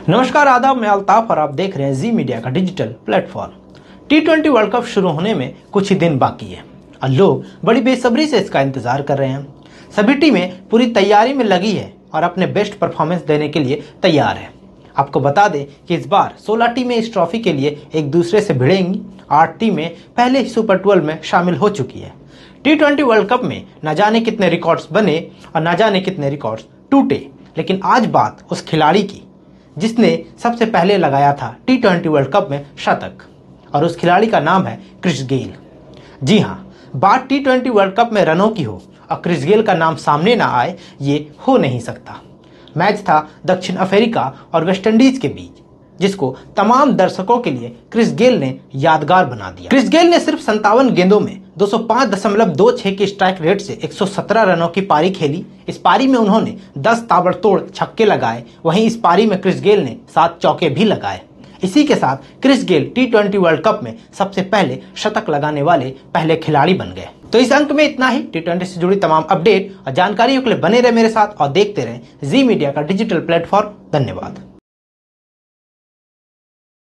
नमस्कार, आदाब, मैं अल्ताफ और आप देख रहे हैं जी मीडिया का digital platform. T20 world cup शुरू होने में कुछ ही दिन बाकी है और लोग बड़ी बेसब्री से इसका इंतजार कर रहे हैं। सभी टीमें पूरी तैयारी में लगी है और अपने बेस्ट परफॉर्मेंस देने के लिए तैयार है। आपको बता दें कि इस बार 16 टीमें इस ट्रॉफी के लिए एक दूसरे से भिड़ेंगी। 8 टीमें पहले ही सुपर 12 में शामिल हो चुकी है। T20 वर्ल्ड कप में न जाने कितने रिकॉर्ड्स बने और न जाने कितने रिकॉर्ड्स टूटे, लेकिन आज बात उस खिलाड़ी की जिसने सबसे पहले लगाया था T20 वर्ल्ड कप में शतक, और उस खिलाड़ी का नाम है क्रिस गेल। जी हाँ, बात T20 वर्ल्ड कप में रनों की हो और क्रिस गेल का नाम सामने ना आए, ये हो नहीं सकता। मैच था दक्षिण अफ्रीका और वेस्टइंडीज के बीच, जिसको तमाम दर्शकों के लिए क्रिस गेल ने यादगार बना दिया। क्रिस गेल ने सिर्फ 57 गेंदों में 205.26 की स्ट्राइक रेट से 117 रनों की पारी खेली। इस पारी में उन्होंने 10 ताबड़तोड़ छक्के लगाए। वहीं इस पारी में क्रिस गेल ने 7 चौके भी लगाए। इसी के साथ Chris Gayle T20 world cup में सबसे पहले शतक लगाने वाले पहले खिलाड़ी बन गए। तो इस अंक में इतना ही। T20 से जुड़ी तमाम अपडेट और जानकारियों के लिए बने रहे मेरे साथ और देखते रहें जी मीडिया का डिजिटल प्लेटफॉर्म। धन्यवाद।